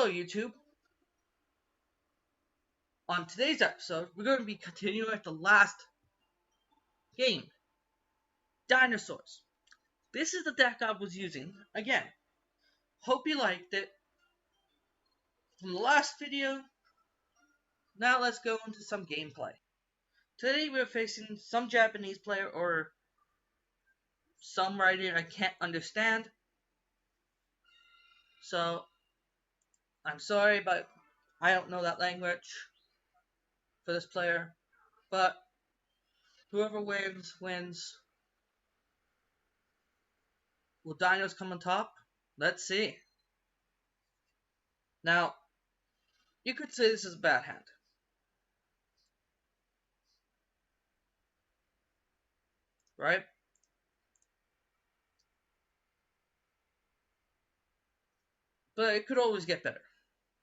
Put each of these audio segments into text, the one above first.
Hello YouTube! On today's episode, we're going to be continuing with the last game, Dinosaurs. This is the deck I was using, again. Hope you liked it. From the last video, now let's go into some gameplay. Today we're facing some Japanese player or some writer I can't understand. So, I'm sorry, but I don't know that language for this player. But whoever wins, wins. Will Dinos come on top? Let's see. Now, you could say this is a bad hand. Right? But it could always get better.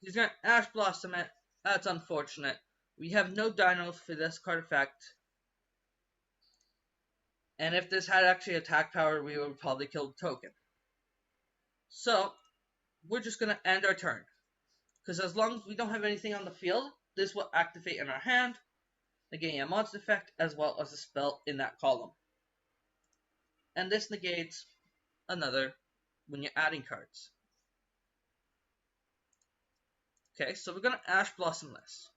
He's going to Ash Blossom it. That's unfortunate. We have no dinos for this card effect. And if this had actually attack power, we would probably kill the token. So, we're just going to end our turn. Because as long as we don't have anything on the field, this will activate in our hand, negating a monster effect as well as a spell in that column. And this negates another when you're adding cards. Okay, so we're going to Ash Blossom this.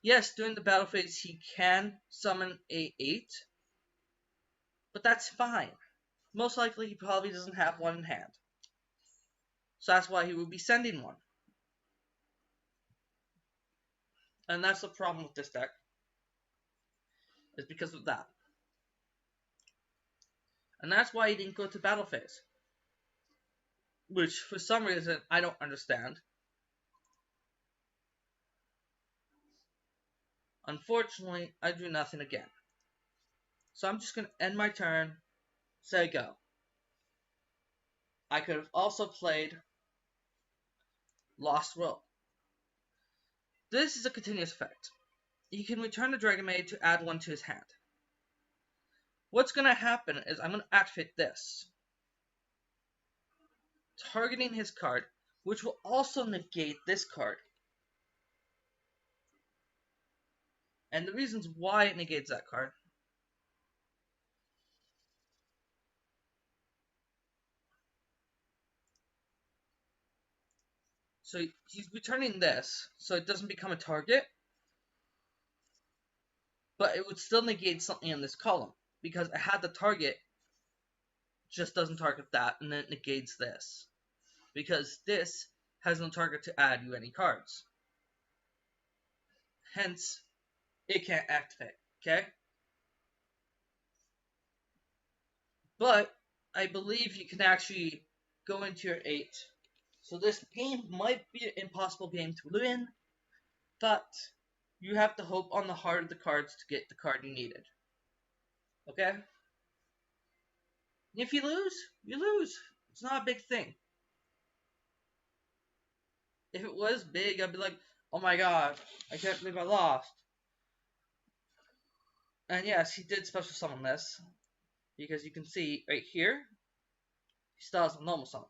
Yes, during the battle phase he can summon a 8, but that's fine. Most likely he probably doesn't have one in hand. So that's why he would be sending one. And that's the problem with this deck. Is because of that. And that's why he didn't go to battle phase. Which, for some reason, I don't understand. Unfortunately, I do nothing again. So I'm just going to end my turn, say go. I could have also played Lost Will. This is a continuous effect. He can return the Dragon Maid to add one to his hand. What's going to happen is I'm going to activate this, targeting his card, which will also negate this card. And the reasons why it negates that card. So he's returning this, so it doesn't become a target. But it would still negate something in this column. Because it had the target, just doesn't target that, and then it negates this. Because this has no target to add you any cards. Hence, it can't activate, okay? But, I believe you can actually go into your 8. So this game might be an impossible game to win, but you have to hope on the heart of the cards to get the card you needed. Okay? If you lose, you lose. It's not a big thing. If it was big, I'd be like, oh my god, I can't believe I lost. And yes, he did special summon this. Because you can see right here, he still has a normal summon.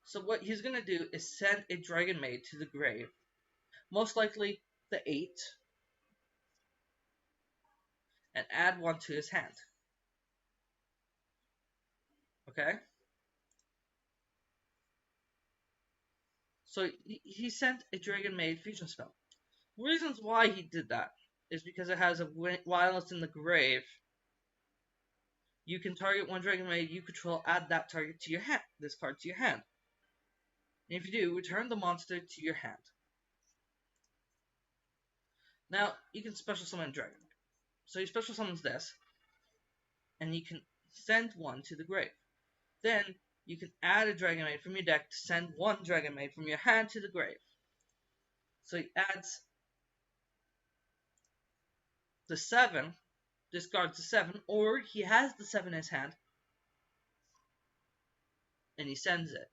So what he's going to do is send a Dragon Maid to the grave. Most likely the 8. And add one to his hand. Okay? So he sent a Dragon Maid fusion spell. Reasons why he did that is because it has a while it's in the grave. You can target one Dragon Maid you control, add that target to your hand, this card to your hand. And if you do, return the monster to your hand. Now, you can special summon a Dragon Maid. So he special summons this, and you can send one to the grave. Then, you can add a Dragon Maid from your deck to send one Dragon Maid from your hand to the grave. So he adds the 7, discards the 7, or he has the 7 in his hand, and he sends it.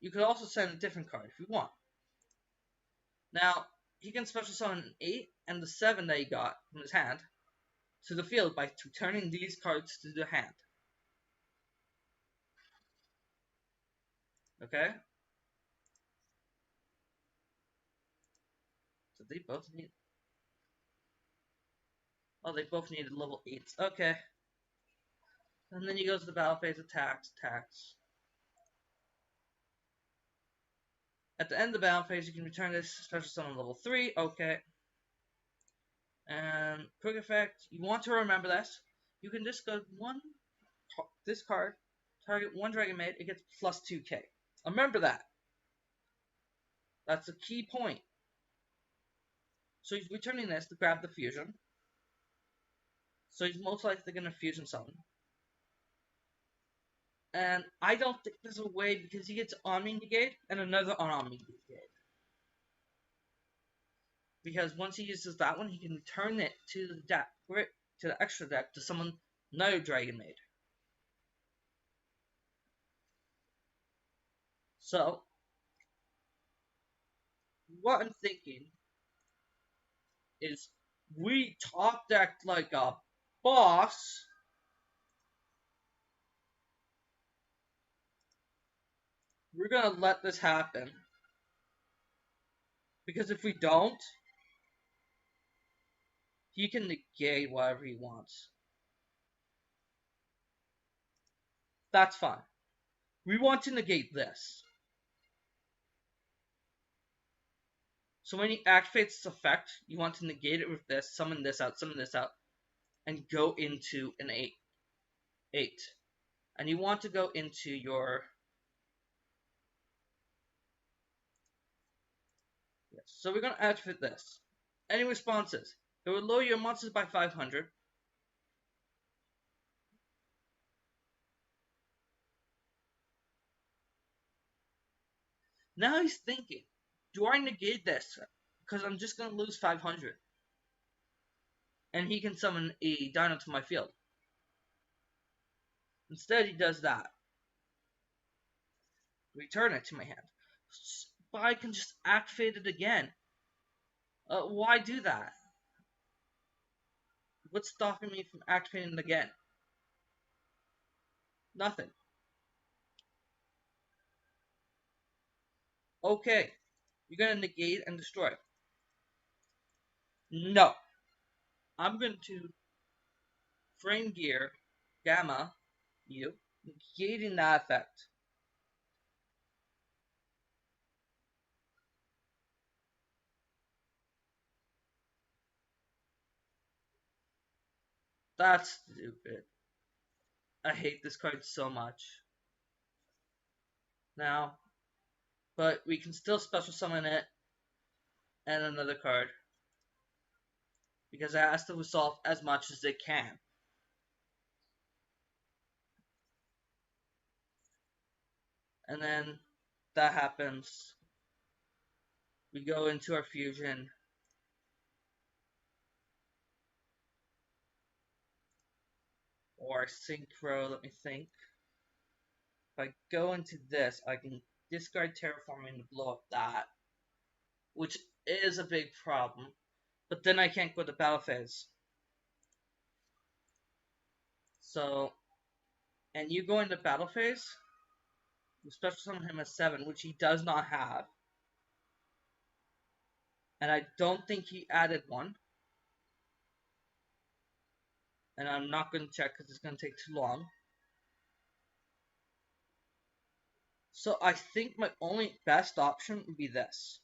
You could also send a different card if you want. Now, he can special summon an 8 and the 7 that he got from his hand to the field by returning these cards to the hand. Okay? So they both need... Oh, they both needed level 8s. Okay. And then he goes to the battle phase, attacks. At the end of the battle phase, you can return this special summon level 3. Okay. And quick effect, you want to remember this. You can discard this card, target one Dragon Maid, it gets plus 2k. Remember that. That's a key point. So he's returning this to grab the fusion. So he's most likely going to fusion summon. And I don't think there's a way because he gets Omni Negate and another Omni Negate. Because once he uses that one, he can return it to the deck, to the extra deck to summon another Dragon Maid. So, what I'm thinking is we top decked like a boss. We're gonna let this happen. Because if we don't, he can negate whatever he wants. That's fine. We want to negate this. So when he activates its effect, you want to negate it with this, summon this out, and go into an 8. And you want to go into your... Yes. So we're going to activate this. Any responses? It will lower your monsters by 500. Now he's thinking, do I negate this? Because I'm just going to lose 500. And he can summon a dino to my field. Instead, he does that. Return it to my hand. But I can just activate it again. Why do that? What's stopping me from activating it again? Nothing. Okay. You're gonna negate and destroy. No. I'm going to frame gear gamma you, negating that effect. That's stupid. I hate this card so much. Now, but we can still special summon it and another card. Because it has to resolve as much as it can. And then that happens. We go into our fusion. Or synchro, let me think. If I go into this, I can discard terraforming to blow up that. Which is a big problem. But then I can't go to battle phase. So, and you go into battle phase, you special summon him as 7, which he does not have. And I don't think he added one. And I'm not going to check because it's going to take too long. So I think my only best option would be this.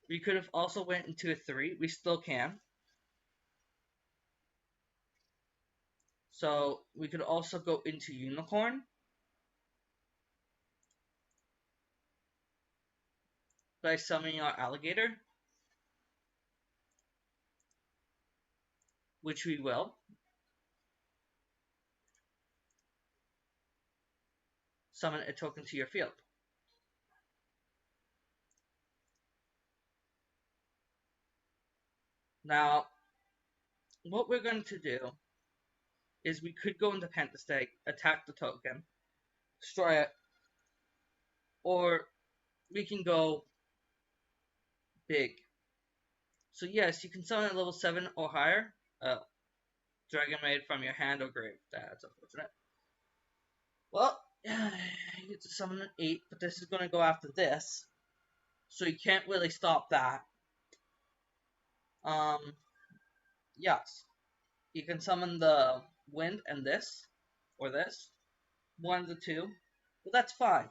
We could have also went into a 3. We still can. So we could also go into Unicorn. By summoning our alligator. Which we will. Summon a token to your field. Now, what we're going to do is we could go into Pentastake, attack the token, destroy it, or we can go big. So yes, you can summon at level 7 or higher. Dragon Maid from your hand or grave. That's unfortunate. You get to summon an 8, but this is going to go after this, so you can't really stop that. Um, yes, you can summon the wind and this, or this, one of the two, but that's fine,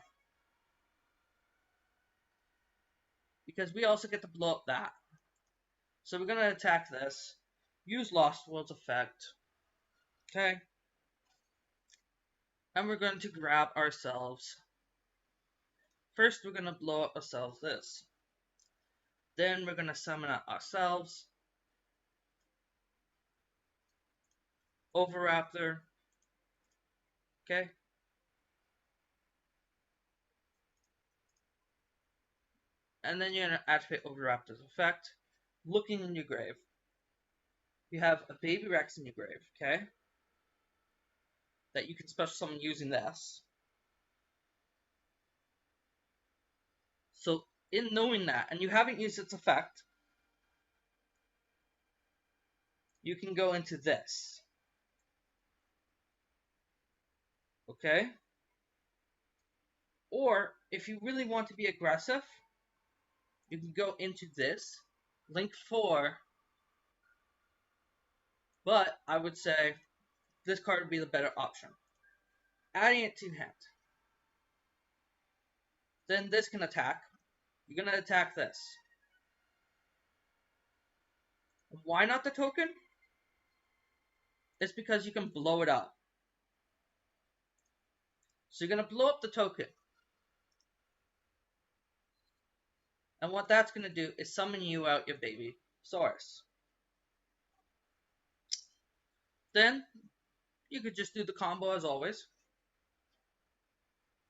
because we also get to blow up that. So we're going to attack this, use Lost World's effect, okay, and we're going to grab ourselves. First, we're going to blow up ourselves this. Then we're going to summon out ourselves, Overraptor, okay? And then you're going to activate Overraptor's effect. Looking in your grave, you have a Baby Rex in your grave, okay? That you can special summon using this. So, in knowing that, and you haven't used its effect, you can go into this. Okay? Or, if you really want to be aggressive, you can go into this, link 4, but I would say this card would be the better option. Adding it to hand. Then this can attack. You're going to attack this. Why not the token? It's because you can blow it up. So you're going to blow up the token. And what that's going to do is summon you out your baby Saurus. Then, you could just do the combo as always.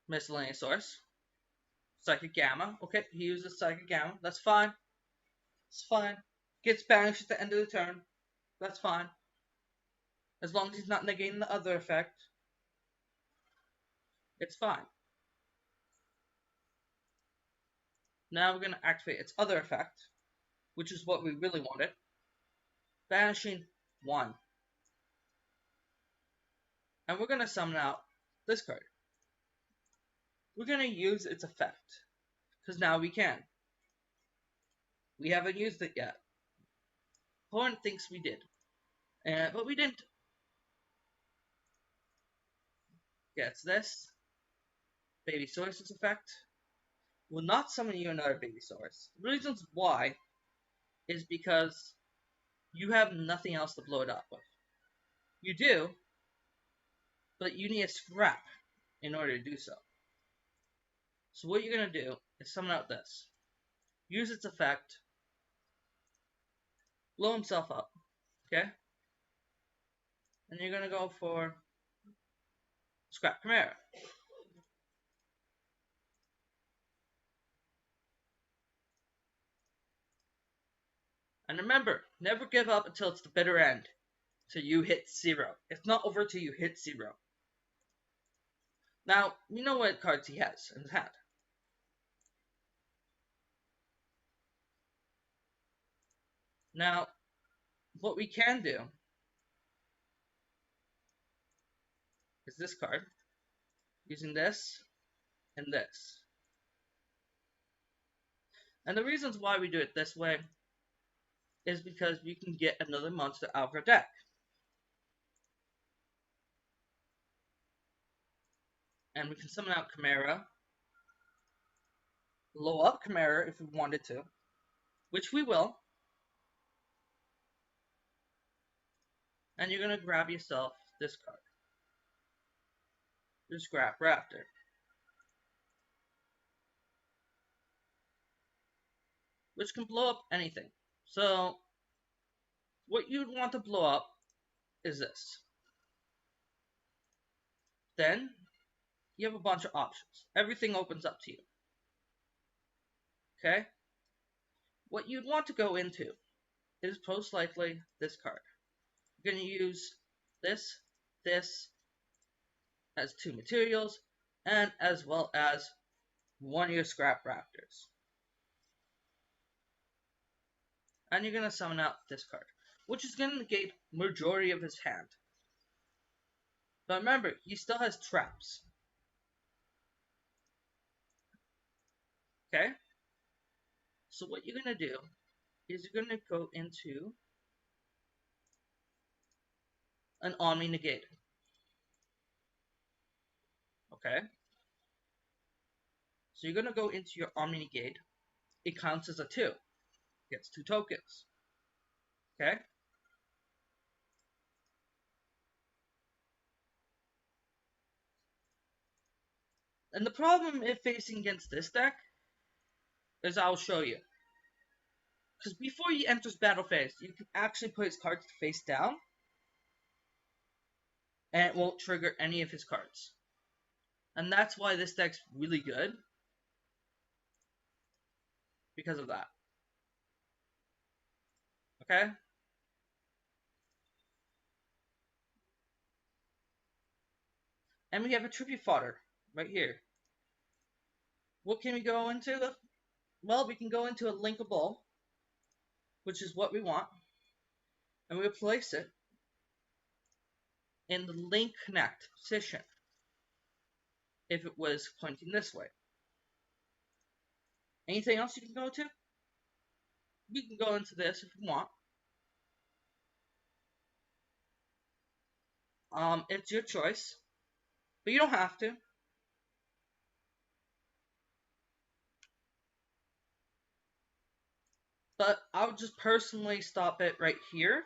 Miscellaneous Source. Psychic Gamma. Okay, he uses Psychic Gamma. That's fine. It's fine. Gets banished at the end of the turn. That's fine. As long as he's not negating the other effect, it's fine. Now we're going to activate its other effect, which is what we really wanted. Banishing 1. And we're going to summon out this card. We're going to use its effect, because now we can. We haven't used it yet. Opponent thinks we did, but we didn't. Gets this. Baby Saurus's effect. Will not summon you another Baby Saurus. The reasons why is because you have nothing else to blow it up with. You do, but you need a scrap in order to do so. So what you're going to do is summon out this. Use its effect. Blow himself up. Okay? And you're going to go for Scrap Chimera. And remember, never give up until it's the bitter end. Till you hit 0. It's not over till you hit 0. Now, you know what cards he has in his hand. Now, what we can do is this card, using this and this. And the reasons why we do it this way is because we can get another monster out of our deck. And we can summon out Chimera, blow up Chimera if we wanted to, which we will. And you're going to grab yourself this card. Your Scrap Raptor. Which can blow up anything. So, what you'd want to blow up is this. Then, you have a bunch of options. Everything opens up to you. Okay? What you'd want to go into is most likely this card. You're going to use this as 2 materials, and as well as one of your Scrap Raptors. And you're going to summon out this card, which is going to negate majority of his hand. But remember, he still has traps. Okay? So what you're going to do is you're going to go into an Omni Negate. Okay? So you're going to go into your Omni Negate. It counts as a 2. Gets 2 tokens. Okay? And the problem if facing against this deck is I'll show you. Because before he enters battle phase, you can actually put his cards face down, and it won't trigger any of his cards. And that's why this deck's really good, because of that. Okay? And we have a tribute fodder right here. What can we go into? Well, we can go into a linkable, which is what we want, and we'll place it in the link connect position if it was pointing this way. Anything else you can go to? We can go into this if you want. It's your choice, but you don't have to. But I would just personally stop it right here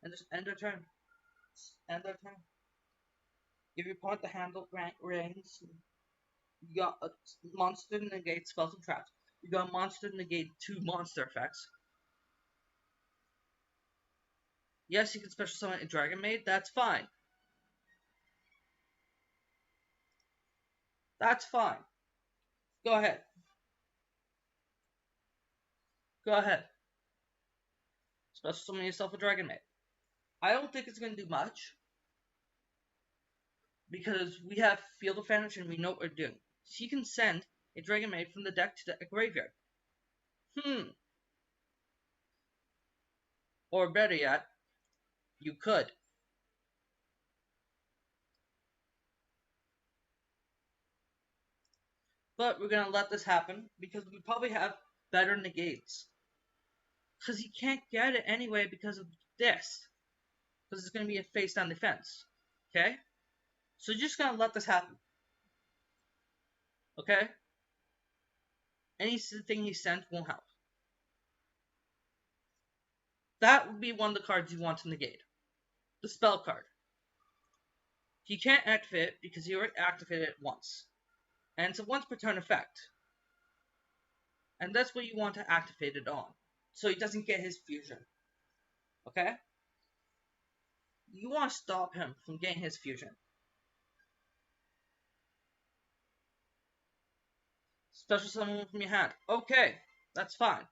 and just end our turn. End our turn. If you point the handle rings, you got a monster to negate spells and traps. You got a monster to negate 2 monster effects. Yes, you can special summon a Dragon Maid. That's fine. That's fine. Go ahead. Go ahead. Special summon yourself a Dragon Maid. I don't think it's going to do much, because we have Field of Advantage and we know what we're doing. So you can send a Dragon Maid from the deck to the graveyard. Or better yet, you could. But we're going to let this happen because we probably have better negates. Because you can't get it anyway because of this. Because it's going to be a face down defense. Okay? So you're just going to let this happen. Okay? Anything he sent won't help. That would be one of the cards you want to negate. The spell card. He can't activate it because he already activated it once. And it's a once per turn effect. And that's what you want to activate it on. So he doesn't get his fusion. Okay? You want to stop him from getting his fusion. Special summon from your hand. Okay, that's fine.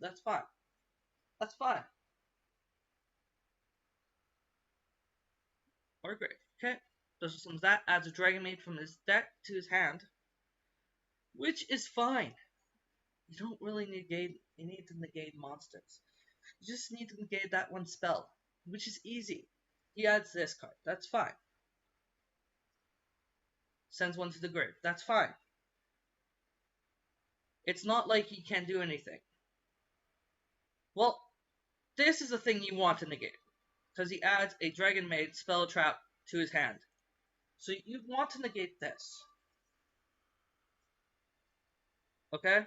That's fine. That's fine. Or great. Okay. Special summons that, adds a Dragon Maid from his deck to his hand. Which is fine. You don't really need to negate monsters. You just need to negate that one spell. Which is easy. He adds this card. That's fine. Sends one to the grave. That's fine. It's not like he can't do anything. Well, this is the thing you want to negate. Because he adds a Dragon Maid spell trap to his hand. So you want to negate this. Okay?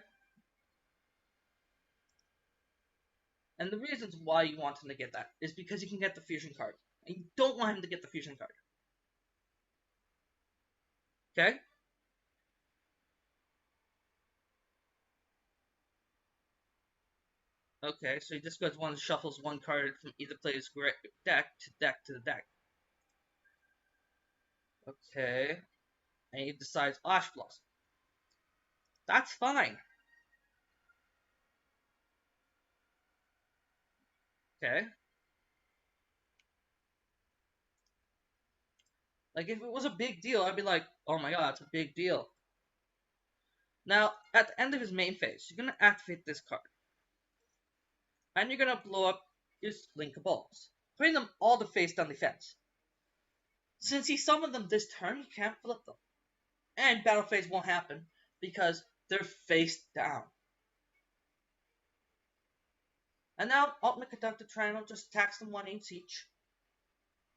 And the reasons why you want to negate that is because you can get the fusion card. And you don't want him to get the fusion card. Okay? Okay, so he just goes one, shuffles one card from either player's deck to the deck. Okay. And he decides Ash Blossom. That's fine. Okay. Like, if it was a big deal, I'd be like, oh my god, it's a big deal. Now, at the end of his main phase, you're going to activate this card. And you're going to blow up his linkables, putting them all to face down defense. Since he summoned them this turn, he can't flip them. And battle phase won't happen, because they're face down. And now Ultimate Conductor Triangle just attacks them 1/8 each,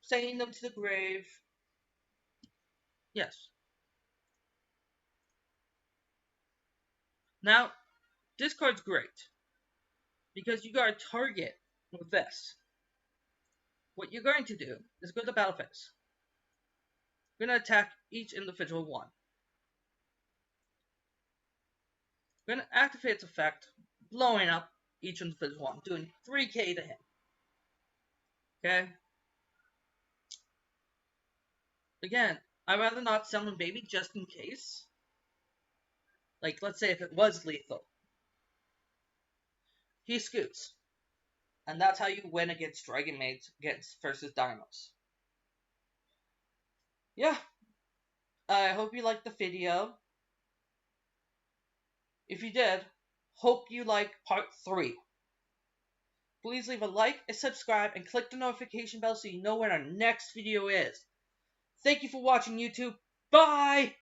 sending them to the grave. Yes. Now, this card's great, because you got a target with this. What you're going to do is go to battle phase. You're going to attack each individual one. You're going to activate its effect, blowing up each individual one, doing 3k to him. Okay? Again, I'd rather not summon baby just in case. Like, let's say if it was lethal. He scoots. And that's how you win against Dragon Maids versus Dinos. Yeah. I hope you liked the video. If you did, hope you like part 3. Please leave a like, and subscribe, and click the notification bell so you know when our next video is. Thank you for watching, YouTube. Bye!